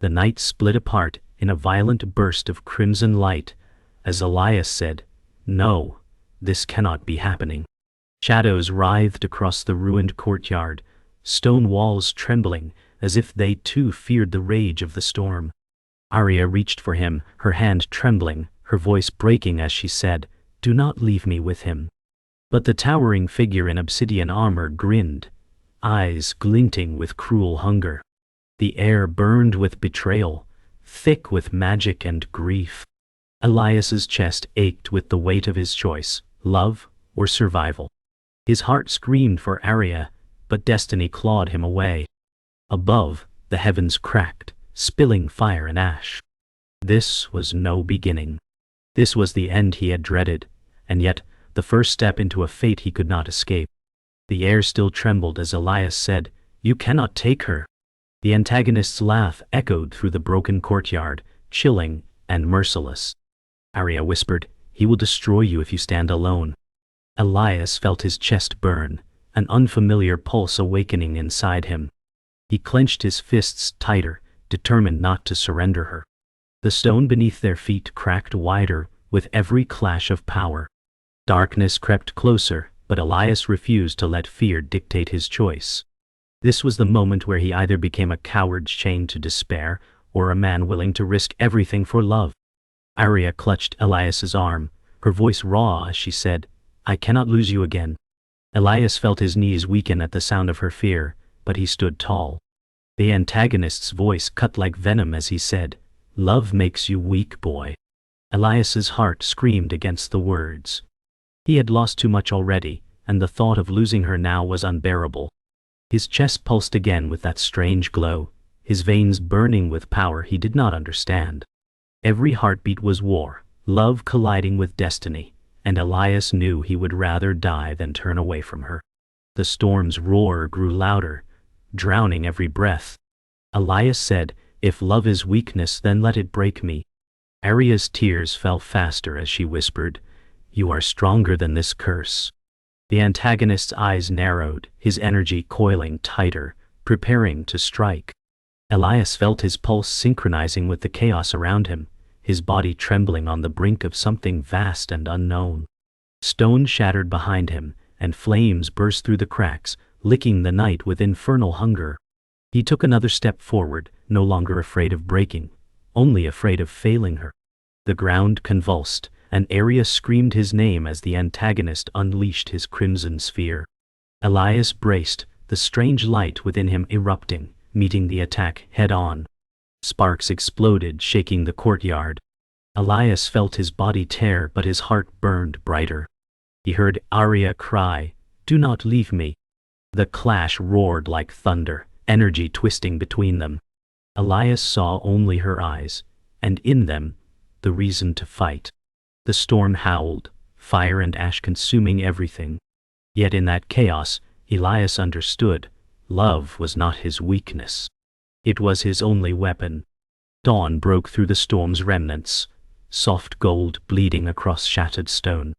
The night split apart in a violent burst of crimson light, as Elias said, "No, this cannot be happening." Shadows writhed across the ruined courtyard, stone walls trembling as if they too feared the rage of the storm. Arya reached for him, her hand trembling, her voice breaking as she said, "Do not leave me with him." But the towering figure in obsidian armor grinned, eyes glinting with cruel hunger. The air burned with betrayal, thick with magic and grief. Elias's chest ached with the weight of his choice, love or survival. His heart screamed for Arya, but destiny clawed him away. Above, the heavens cracked, spilling fire and ash. This was no beginning. This was the end he had dreaded, and yet the first step into a fate he could not escape. The air still trembled as Elias said, "You cannot take her." The antagonist's laugh echoed through the broken courtyard, chilling and merciless. Arya whispered, "He will destroy you if you stand alone." Elias felt his chest burn, an unfamiliar pulse awakening inside him. He clenched his fists tighter, determined not to surrender her. The stone beneath their feet cracked wider with every clash of power. Darkness crept closer, but Elias refused to let fear dictate his choice. This was the moment where he either became a coward chained to despair, or a man willing to risk everything for love. Arya clutched Elias's arm, her voice raw as she said, "I cannot lose you again." Elias felt his knees weaken at the sound of her fear, but he stood tall. The antagonist's voice cut like venom as he said, "Love makes you weak, boy." Elias's heart screamed against the words. He had lost too much already, and the thought of losing her now was unbearable. His chest pulsed again with that strange glow, his veins burning with power he did not understand. Every heartbeat was war, love colliding with destiny, and Elias knew he would rather die than turn away from her. The storm's roar grew louder, drowning every breath. Elias said, "If love is weakness, then let it break me." Arya's tears fell faster as she whispered, "You are stronger than this curse." The antagonist's eyes narrowed, his energy coiling tighter, preparing to strike. Elias felt his pulse synchronizing with the chaos around him, his body trembling on the brink of something vast and unknown. Stone shattered behind him, and flames burst through the cracks, licking the night with infernal hunger. He took another step forward, no longer afraid of breaking, only afraid of failing her. The ground convulsed, and Arya screamed his name as the antagonist unleashed his crimson sphere. Elias braced, the strange light within him erupting, meeting the attack head-on. Sparks exploded, shaking the courtyard. Elias felt his body tear, but his heart burned brighter. He heard Arya cry, "Do not leave me." The clash roared like thunder, energy twisting between them. Elias saw only her eyes, and in them, the reason to fight. The storm howled, fire and ash consuming everything. Yet in that chaos, Elias understood, love was not his weakness. It was his only weapon. Dawn broke through the storm's remnants, soft gold bleeding across shattered stone.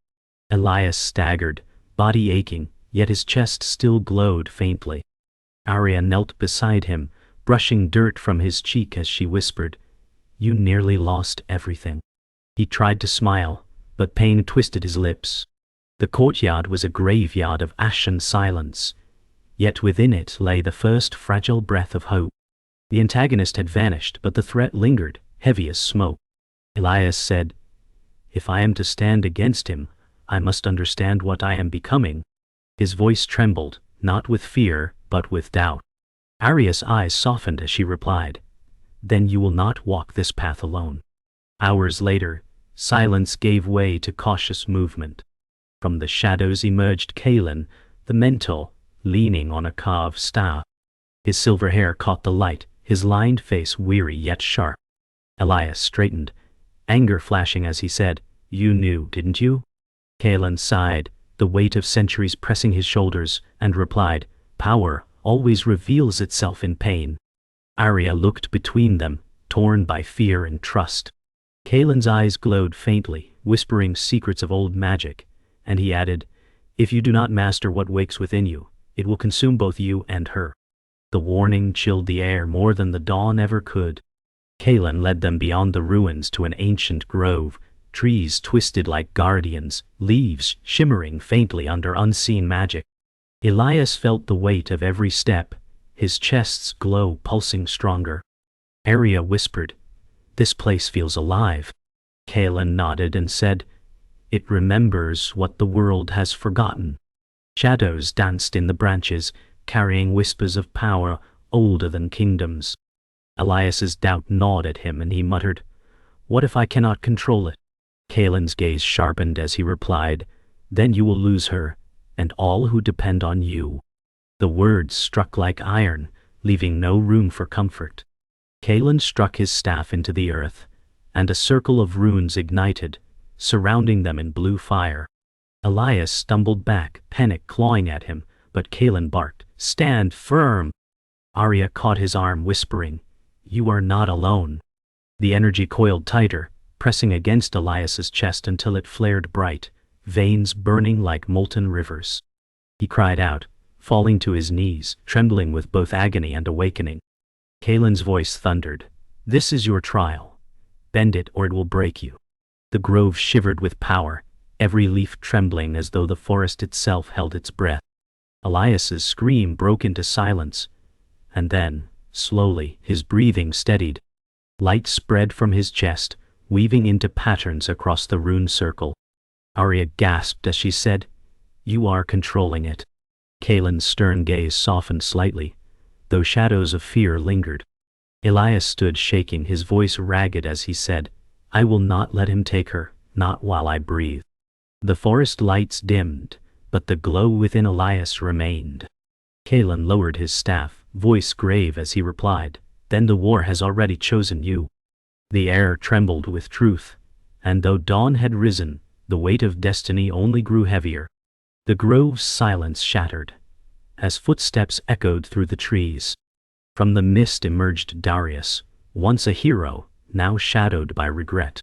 Elias staggered, body aching, yet his chest still glowed faintly. Arya knelt beside him, brushing dirt from his cheek as she whispered, "You nearly lost everything." He tried to smile, but pain twisted his lips. The courtyard was a graveyard of ashen silence, yet within it lay the first fragile breath of hope. The antagonist had vanished, but the threat lingered, heavy as smoke. Elias said, "If I am to stand against him, I must understand what I am becoming." His voice trembled, not with fear, but with doubt. Arya's eyes softened as she replied, "Then you will not walk this path alone." Hours later, silence gave way to cautious movement. From the shadows emerged Kalen, the mentor, leaning on a carved staff. His silver hair caught the light, his lined face weary yet sharp. Elias straightened, anger flashing as he said, "You knew, didn't you?" Kalen sighed, the weight of centuries pressing his shoulders, and replied, "Power always reveals itself in pain." Arya looked between them, torn by fear and trust. Kalen's eyes glowed faintly, whispering secrets of old magic, and he added, "If you do not master what wakes within you, it will consume both you and her." The warning chilled the air more than the dawn ever could. Kalen led them beyond the ruins to an ancient grove, trees twisted like guardians, leaves shimmering faintly under unseen magic. Elias felt the weight of every step, his chest's glow pulsing stronger. Arya whispered, "This place feels alive." Kalen nodded and said, "It remembers what the world has forgotten." Shadows danced in the branches, carrying whispers of power older than kingdoms. Elias's doubt gnawed at him, and he muttered, "What if I cannot control it?" Kalen's gaze sharpened as he replied, "Then you will lose her, and all who depend on you." The words struck like iron, leaving no room for comfort. Kalen struck his staff into the earth, and a circle of runes ignited, surrounding them in blue fire. Elias stumbled back, panic clawing at him, but Kalen barked, "Stand firm!" Arya caught his arm, whispering, "You are not alone." The energy coiled tighter, pressing against Elias's chest until it flared bright, veins burning like molten rivers. He cried out, falling to his knees, trembling with both agony and awakening. Kalen's voice thundered, "This is your trial. Bend it or it will break you." The grove shivered with power, every leaf trembling as though the forest itself held its breath. Elias's scream broke into silence, and then, slowly, his breathing steadied. Light spread from his chest, weaving into patterns across the rune circle. Arya gasped as she said, "You are controlling it." Kalen's stern gaze softened slightly, though shadows of fear lingered. Elias stood shaking, his voice ragged as he said, "I will not let him take her, not while I breathe." The forest lights dimmed, but the glow within Elias remained. Kalen lowered his staff, voice grave as he replied, "Then the war has already chosen you." The air trembled with truth, and though dawn had risen, the weight of destiny only grew heavier. The grove's silence shattered, as footsteps echoed through the trees. From the mist emerged Darius, once a hero, now shadowed by regret.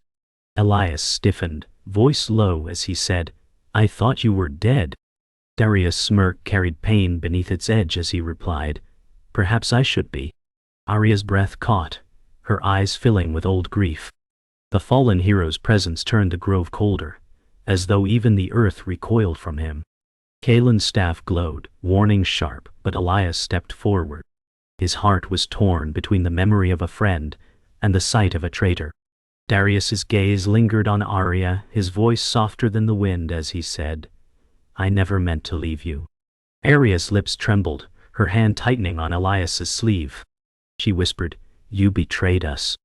Elias stiffened, voice low as he said, "I thought you were dead." Darius' smirk carried pain beneath its edge as he replied, "Perhaps I should be." Arya's breath caught, her eyes filling with old grief. The fallen hero's presence turned the grove colder, as though even the earth recoiled from him. Kalen's staff glowed, warning sharp, but Elias stepped forward. His heart was torn between the memory of a friend and the sight of a traitor. Darius's gaze lingered on Arya, his voice softer than the wind as he said, "I never meant to leave you." Arya's lips trembled, her hand tightening on Elias's sleeve. She whispered, "You betrayed us."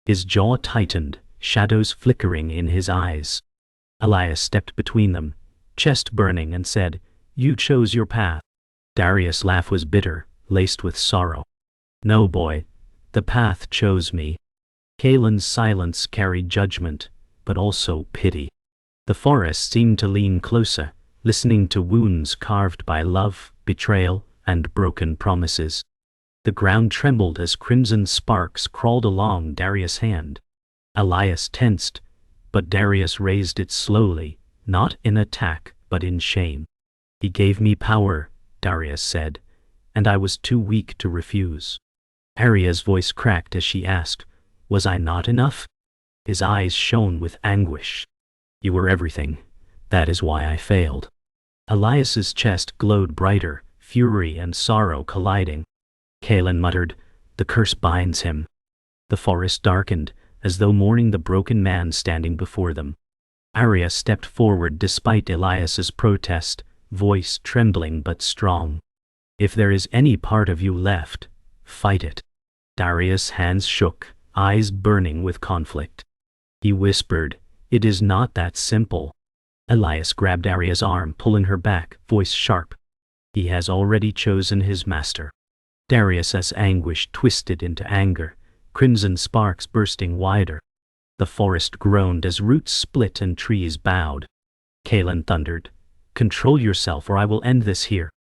His jaw tightened, shadows flickering in his eyes. Elias stepped between them, chest burning, and said, "You chose your path." Darius' laugh was bitter, laced with sorrow. "No, boy, the path chose me." Kalen's silence carried judgment, but also pity. The forest seemed to lean closer, listening to wounds carved by love, betrayal, and broken promises. The ground trembled as crimson sparks crawled along Darius' hand. Elias tensed, but Darius raised it slowly, not in attack, but in shame. "He gave me power," Darius said, "and I was too weak to refuse." Arya's voice cracked as she asked, "Was I not enough?" His eyes shone with anguish. "You were everything. That is why I failed." Elias's chest glowed brighter, fury and sorrow colliding. Kalen muttered, "The curse binds him." The forest darkened, as though mourning the broken man standing before them. Arya stepped forward despite Elias's protest, voice trembling but strong. "If there is any part of you left, fight it." Darius' hands shook, eyes burning with conflict. He whispered, "It is not that simple." Elias grabbed Arya's arm, pulling her back, voice sharp. "He has already chosen his master." Darius' anguish twisted into anger, crimson sparks bursting wider. The forest groaned as roots split and trees bowed. Kalen thundered, "Control yourself or I will end this here."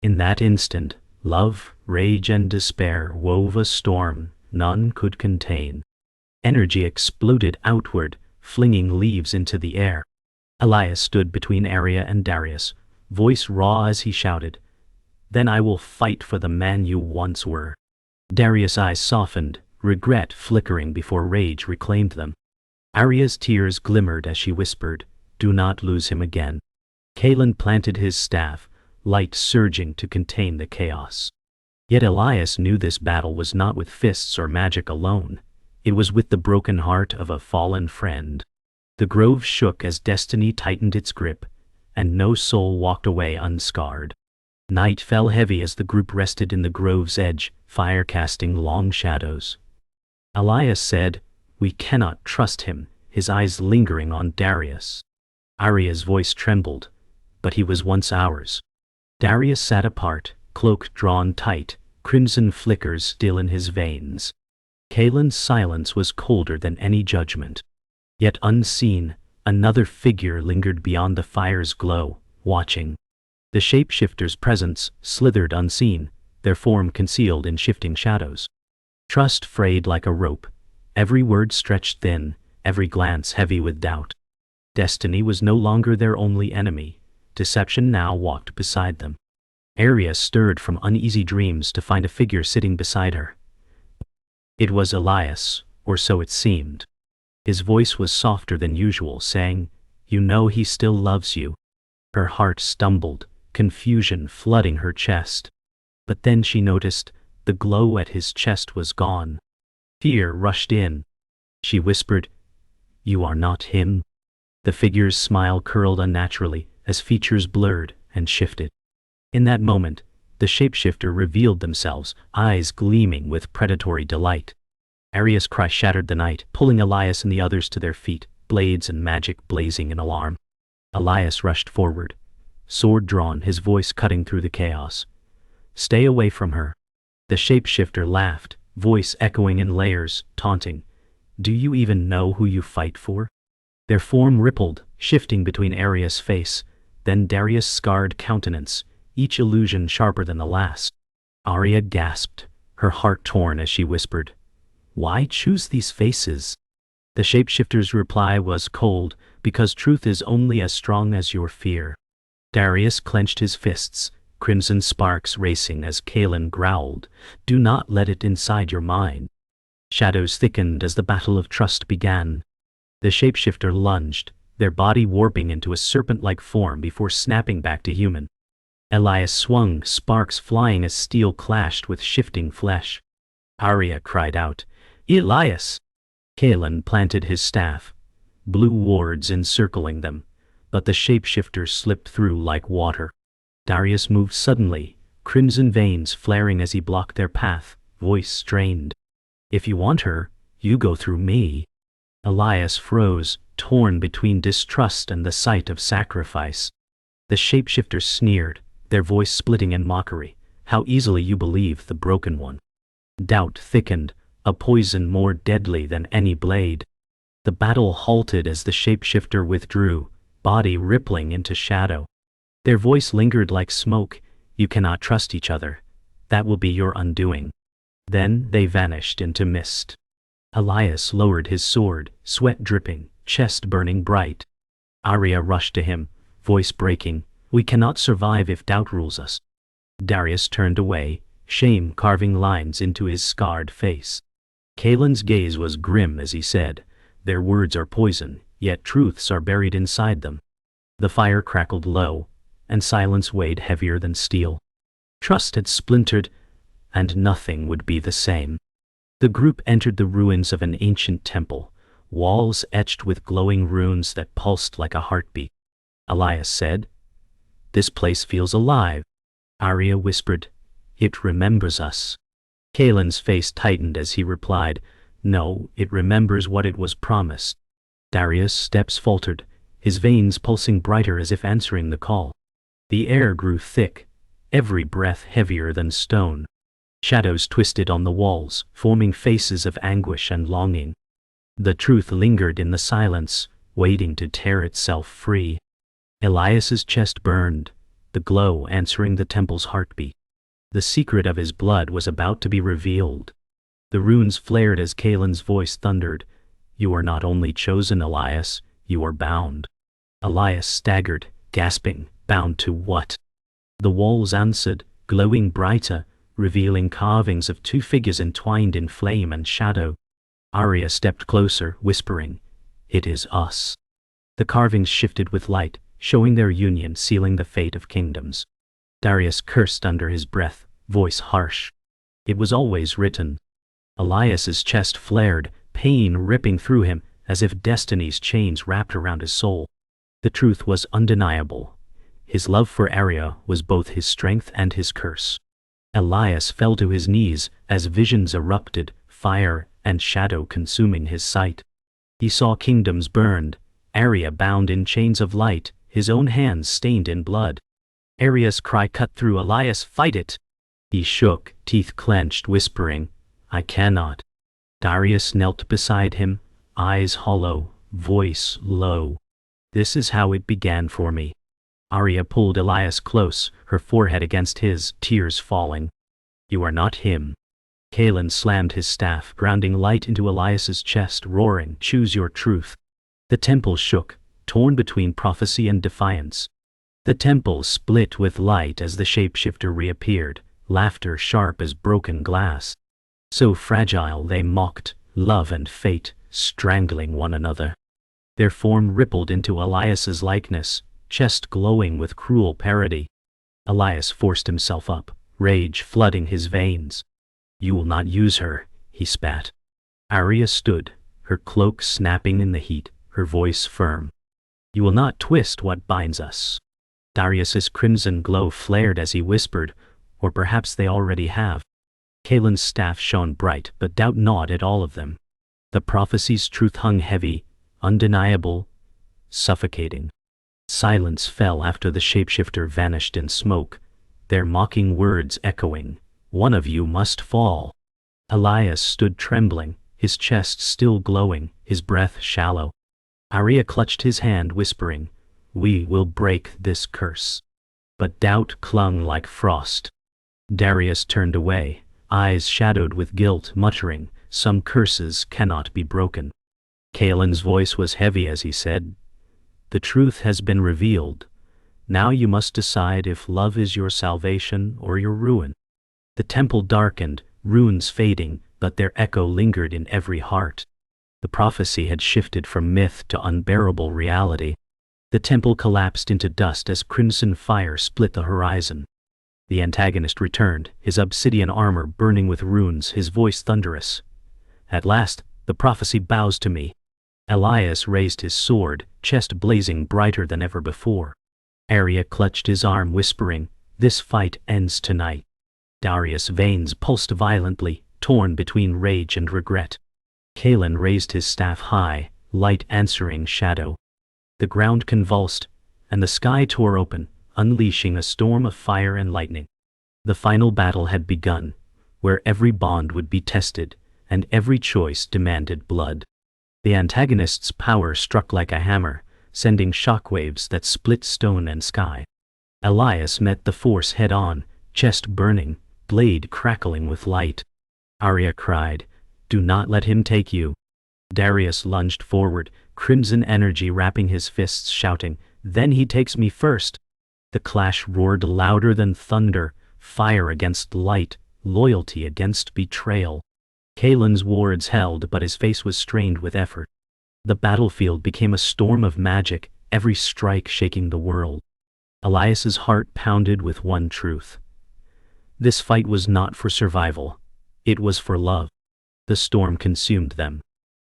In that instant, love, rage, and despair wove a storm none could contain. Energy exploded outward, flinging leaves into the air. Elias stood between Arya and Darius, voice raw as he shouted, "Then I will fight for the man you once were." Darius' eyes softened, regret flickering before rage reclaimed them. Arya's tears glimmered as she whispered, "Do not lose him again." Kaelin planted his staff, light surging to contain the chaos. Yet Elias knew this battle was not with fists or magic alone. It was with the broken heart of a fallen friend. The grove shook as destiny tightened its grip, and no soul walked away unscarred. Night fell heavy as the group rested in the grove's edge, fire casting long shadows. Elias said, "We cannot trust him," his eyes lingering on Darius. Arya's voice trembled, but he was once ours. Darius sat apart, cloak drawn tight, crimson flickers still in his veins. Kaelin's silence was colder than any judgment. Yet unseen, another figure lingered beyond the fire's glow, watching. The shapeshifter's presence slithered unseen, their form concealed in shifting shadows. Trust frayed like a rope, every word stretched thin, every glance heavy with doubt. Destiny was no longer their only enemy. Deception now walked beside them. Arya stirred from uneasy dreams to find a figure sitting beside her. It was Elias, or so it seemed. His voice was softer than usual, saying, "You know he still loves you." Her heart stumbled, confusion flooding her chest. But then she noticed the glow at his chest was gone. Fear rushed in. She whispered, "You are not him." The figure's smile curled unnaturally as features blurred and shifted. In that moment, the shapeshifter revealed themselves, eyes gleaming with predatory delight. Arya's cry shattered the night, pulling Elias and the others to their feet, blades and magic blazing in alarm. Elias rushed forward, sword drawn, his voice cutting through the chaos. "Stay away from her." The shapeshifter laughed, voice echoing in layers, taunting, "Do you even know who you fight for?" Their form rippled, shifting between Arya's face, then Darius' scarred countenance, each illusion sharper than the last. Arya gasped, her heart torn as she whispered, "Why choose these faces?" The shapeshifter's reply was cold, "Because truth is only as strong as your fear." Darius clenched his fists, crimson sparks racing as Kaelin growled, "Do not let it inside your mind." Shadows thickened as the battle of trust began. The shapeshifter lunged, their body warping into a serpent-like form before snapping back to human. Elias swung, sparks flying as steel clashed with shifting flesh. Arya cried out, "Elias!" Kaelin planted his staff, blue wards encircling them, but the shapeshifter slipped through like water. Darius moved suddenly, crimson veins flaring as he blocked their path, voice strained. "If you want her, you go through me." Elias froze, torn between distrust and the sight of sacrifice. The shapeshifter sneered, their voice splitting in mockery, "How easily you believe the broken one." Doubt thickened, a poison more deadly than any blade. The battle halted as the shapeshifter withdrew, body rippling into shadow. Their voice lingered like smoke, "You cannot trust each other. That will be your undoing." Then they vanished into mist. Elias lowered his sword, sweat dripping, chest burning bright. Arya rushed to him, voice breaking, "We cannot survive if doubt rules us." Darius turned away, shame carving lines into his scarred face. Kaelin's gaze was grim as he said, "Their words are poison, yet truths are buried inside them." The fire crackled low, and silence weighed heavier than steel. Trust had splintered, and nothing would be the same. The group entered the ruins of an ancient temple, walls etched with glowing runes that pulsed like a heartbeat. Elias said, "This place feels alive." Arya whispered, "It remembers us." Kaelin's face tightened as he replied, "No, it remembers what it was promised." Darius' steps faltered, his veins pulsing brighter as if answering the call. The air grew thick, every breath heavier than stone. Shadows twisted on the walls, forming faces of anguish and longing. The truth lingered in the silence, waiting to tear itself free. Elias's chest burned, the glow answering the temple's heartbeat. The secret of his blood was about to be revealed. The runes flared as Kaelin's voice thundered, "You are not only chosen, Elias, you are bound." Elias staggered, gasping, "Bound to what?" The walls answered, glowing brighter, revealing carvings of two figures entwined in flame and shadow. Arya stepped closer, whispering, "It is us." The carvings shifted with light, showing their union, sealing the fate of kingdoms. Darius cursed under his breath, voice harsh. It was always written. Elias's chest flared, pain ripping through him, as if destiny's chains wrapped around his soul. The truth was undeniable. His love for Arya was both his strength and his curse. Elias fell to his knees as visions erupted, fire and shadow consuming his sight. He saw kingdoms burned, Arya bound in chains of light, his own hands stained in blood. Arya's cry cut through Elias, "Fight it!" He shook, teeth clenched, whispering, "I cannot." Darius knelt beside him, eyes hollow, voice low. "This is how it began for me." Arya pulled Elias close, her forehead against his, tears falling. "You are not him." Kaelin slammed his staff, grounding light into Elias's chest, roaring, "Choose your truth." The temple shook, torn between prophecy and defiance. The temple split with light as the shapeshifter reappeared, laughter sharp as broken glass. So fragile they mocked, love and fate, strangling one another. Their form rippled into Elias's likeness, chest glowing with cruel parody. Elias forced himself up, rage flooding his veins. "You will not use her," he spat. Arya stood, her cloak snapping in the heat, her voice firm. "You will not twist what binds us." Darius's crimson glow flared as he whispered, "Or perhaps they already have." Kaelin's staff shone bright, but doubt gnawed at all of them. The prophecy's truth hung heavy, undeniable, suffocating. Silence fell after the shapeshifter vanished in smoke, their mocking words echoing, "One of you must fall." Elias stood trembling, his chest still glowing, his breath shallow. Arya clutched his hand, whispering, "We will break this curse." But doubt clung like frost. Darius turned away, eyes shadowed with guilt, muttering, "Some curses cannot be broken." Kaelin's voice was heavy as he said, "The truth has been revealed. Now you must decide if love is your salvation or your ruin." The temple darkened, runes fading, but their echo lingered in every heart. The prophecy had shifted from myth to unbearable reality. The temple collapsed into dust as crimson fire split the horizon. The antagonist returned, his obsidian armor burning with runes, his voice thunderous. "At last, the prophecy bows to me." Elias raised his sword, chest blazing brighter than ever before. Arya clutched his arm, whispering, "This fight ends tonight." Darius' veins pulsed violently, torn between rage and regret. Kaelin raised his staff high, light answering shadow. The ground convulsed, and the sky tore open, unleashing a storm of fire and lightning. The final battle had begun, where every bond would be tested, and every choice demanded blood. The antagonist's power struck like a hammer, sending shockwaves that split stone and sky. Elias met the force head-on, chest burning, blade crackling with light. Arya cried, "Do not let him take you." Darius lunged forward, crimson energy wrapping his fists, shouting, "Then he takes me first." The clash roared louder than thunder, fire against light, loyalty against betrayal. Kaelin's words held, but his face was strained with effort. The battlefield became a storm of magic, every strike shaking the world. Elias's heart pounded with one truth. This fight was not for survival. It was for love. The storm consumed them.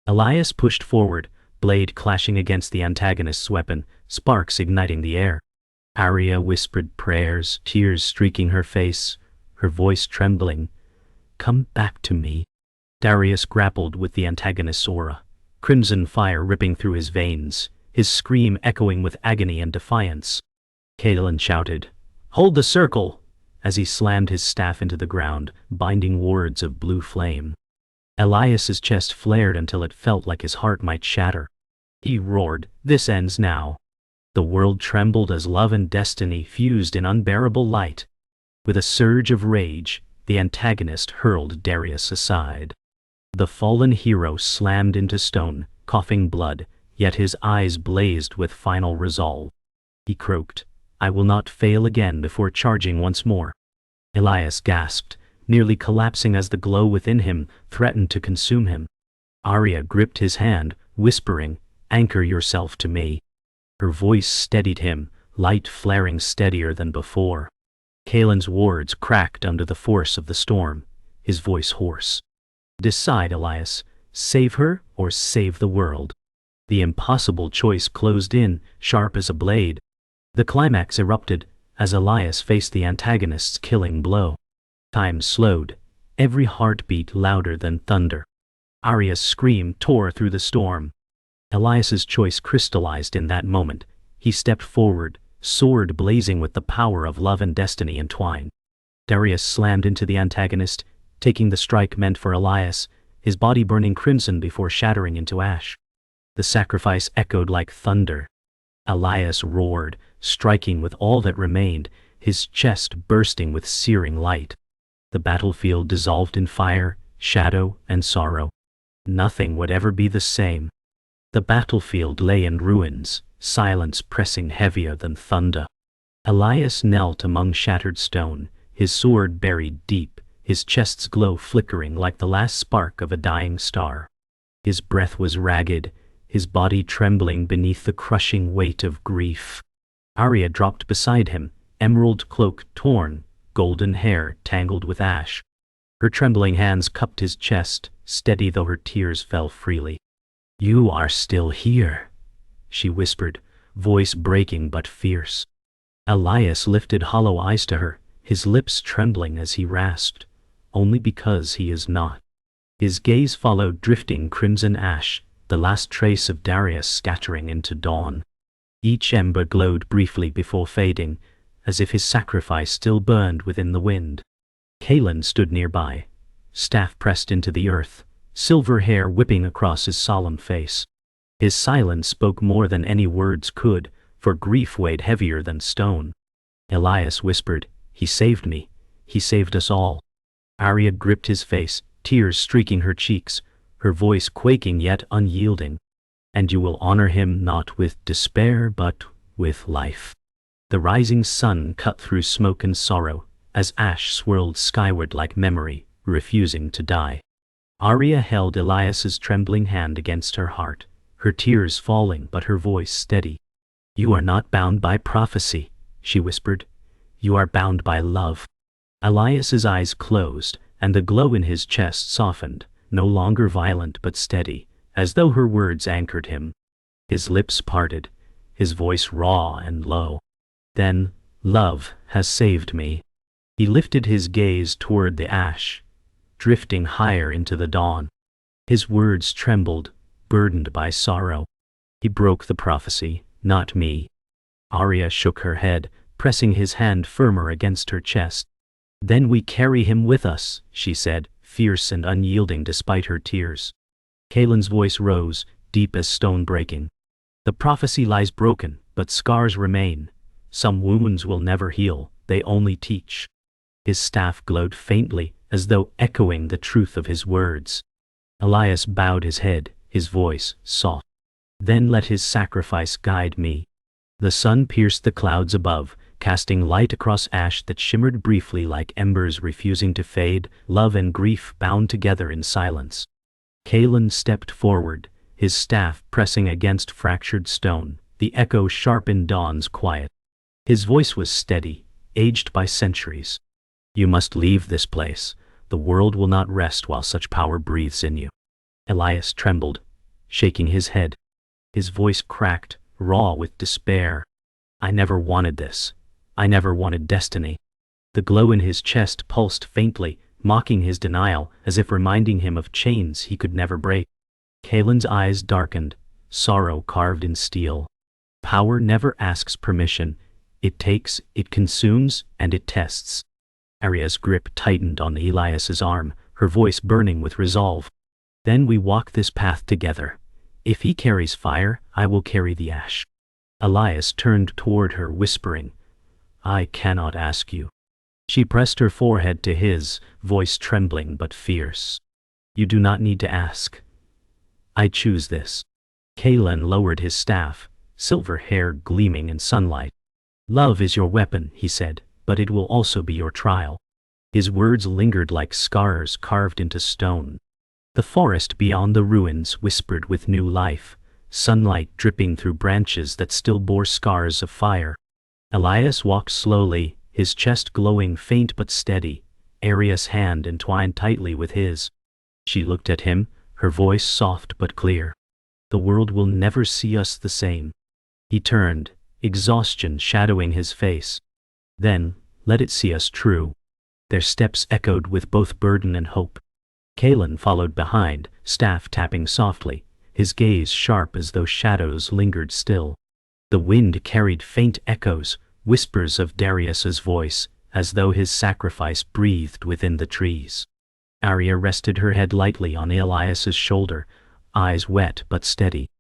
Elias pushed forward, blade clashing against the antagonist's weapon, sparks igniting the air. Arya whispered prayers, tears streaking her face, her voice trembling. "Come back to me." Darius grappled with the antagonist's aura, crimson fire ripping through his veins, his scream echoing with agony and defiance. Kaelin shouted, "Hold the circle!" as he slammed his staff into the ground, binding wards of blue flame. Elias's chest flared until it felt like his heart might shatter. He roared, "This ends now." The world trembled as love and destiny fused in unbearable light. With a surge of rage, the antagonist hurled Darius aside. The fallen hero slammed into stone, coughing blood, yet his eyes blazed with final resolve. He croaked, "I will not fail again," before charging once more. Elias gasped, nearly collapsing as the glow within him threatened to consume him. Arya gripped his hand, whispering, "Anchor yourself to me." Her voice steadied him, light flaring steadier than before. Kaelin's words cracked under the force of the storm, his voice hoarse. "Decide, Elias. Save her or save the world." The impossible choice closed in, sharp as a blade. The climax erupted as Elias faced the antagonist's killing blow. Time slowed, every heartbeat louder than thunder. Arya's scream tore through the storm. Elias's choice crystallized in that moment. He stepped forward, sword blazing with the power of love and destiny entwined. Darius slammed into the antagonist, taking the strike meant for Elias, his body burning crimson before shattering into ash. The sacrifice echoed like thunder. Elias roared, striking with all that remained, his chest bursting with searing light. The battlefield dissolved in fire, shadow, and sorrow. Nothing would ever be the same. The battlefield lay in ruins, silence pressing heavier than thunder. Elias knelt among shattered stone, his sword buried deep, his chest's glow flickering like the last spark of a dying star. His breath was ragged, his body trembling beneath the crushing weight of grief. Arya dropped beside him, emerald cloak torn, golden hair tangled with ash. Her trembling hands cupped his chest, steady though her tears fell freely. "You are still here," she whispered, voice breaking but fierce. Elias lifted hollow eyes to her, his lips trembling as he rasped, "Only because he is not." His gaze followed drifting crimson ash, the last trace of Darius scattering into dawn. Each ember glowed briefly before fading, as if his sacrifice still burned within the wind. Kaelin stood nearby, staff pressed into the earth, silver hair whipping across his solemn face. His silence spoke more than any words could, for grief weighed heavier than stone. Elias whispered, "He saved me. He saved us all." Arya gripped his face, tears streaking her cheeks, her voice quaking yet unyielding. "And you will honor him not with despair but with life." The rising sun cut through smoke and sorrow, as ash swirled skyward like memory, refusing to die. Arya held Elias's trembling hand against her heart, her tears falling but her voice steady. "You are not bound by prophecy," she whispered. "You are bound by love." Elias's eyes closed, and the glow in his chest softened, no longer violent but steady, as though her words anchored him. His lips parted, his voice raw and low. "Then, love has saved me." He lifted his gaze toward the ash, drifting higher into the dawn. His words trembled, burdened by sorrow. "He broke the prophecy, not me." Arya shook her head, pressing his hand firmer against her chest. "Then we carry him with us," she said, fierce and unyielding despite her tears. Kaelin's voice rose, deep as stone breaking. "The prophecy lies broken, but scars remain. Some wounds will never heal, they only teach." His staff glowed faintly, as though echoing the truth of his words. Elias bowed his head, his voice soft. "Then let his sacrifice guide me." The sun pierced the clouds above, casting light across ash that shimmered briefly like embers refusing to fade, love and grief bound together in silence. Kaelin stepped forward, his staff pressing against fractured stone, the echo sharp in dawn's quiet. His voice was steady, aged by centuries. "You must leave this place. The world will not rest while such power breathes in you." Elias trembled, shaking his head. His voice cracked, raw with despair. "I never wanted this. I never wanted destiny." The glow in his chest pulsed faintly, mocking his denial, as if reminding him of chains he could never break. Kaelin's eyes darkened, sorrow carved in steel. Power never asks permission. It takes, it consumes, and it tests. Arya's grip tightened on Elias's arm, her voice burning with resolve. "Then we walk this path together. If he carries fire, I will carry the ash." Elias turned toward her, whispering, "I cannot ask you." She pressed her forehead to his, voice trembling but fierce. "You do not need to ask. I choose this." Kaelin lowered his staff, silver hair gleaming in sunlight. "Love is your weapon," he said, "but it will also be your trial." His words lingered like scars carved into stone. The forest beyond the ruins whispered with new life, sunlight dripping through branches that still bore scars of fire. Elias walked slowly, his chest glowing faint but steady, Aria's hand entwined tightly with his. She looked at him, her voice soft but clear. The world will never see us the same. He turned, exhaustion shadowing his face. Then, let it see us true. Their steps echoed with both burden and hope. Kalen followed behind, staff tapping softly, his gaze sharp as though shadows lingered still. The wind carried faint echoes, whispers of Darius's voice, as though his sacrifice breathed within the trees. Aria rested her head lightly on Elias's shoulder, eyes wet but steady.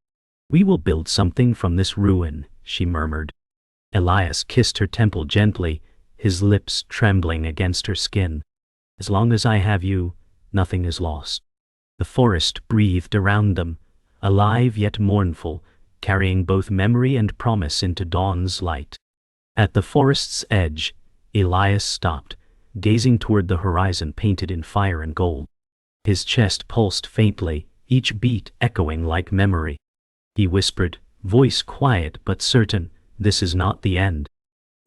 "We will build something from this ruin," she murmured. Elias kissed her temple gently, his lips trembling against her skin. "As long as I have you, nothing is lost." The forest breathed around them, alive yet mournful, carrying both memory and promise into dawn's light. At the forest's edge, Elias stopped, gazing toward the horizon painted in fire and gold. His chest pulsed faintly, each beat echoing like memory. He whispered, voice quiet but certain, "This is not the end."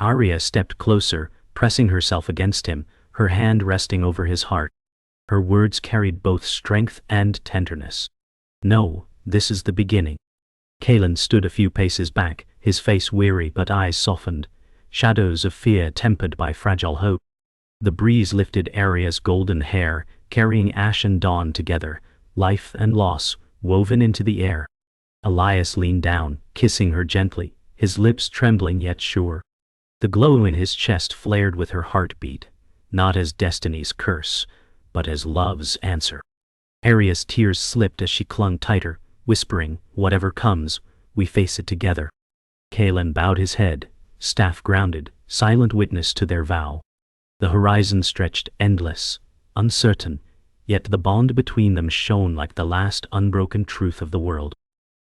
Aria stepped closer, pressing herself against him, her hand resting over his heart. Her words carried both strength and tenderness. "No, this is the beginning." Kalen stood a few paces back, his face weary but eyes softened, shadows of fear tempered by fragile hope. The breeze lifted Aria's golden hair, carrying ash and dawn together, life and loss woven into the air. Elias leaned down, kissing her gently, his lips trembling yet sure. The glow in his chest flared with her heartbeat, not as destiny's curse, but as love's answer. Aria's tears slipped as she clung tighter, whispering, "Whatever comes, we face it together." Kalen bowed his head, staff grounded, silent witness to their vow. The horizon stretched endless, uncertain, yet the bond between them shone like the last unbroken truth of the world.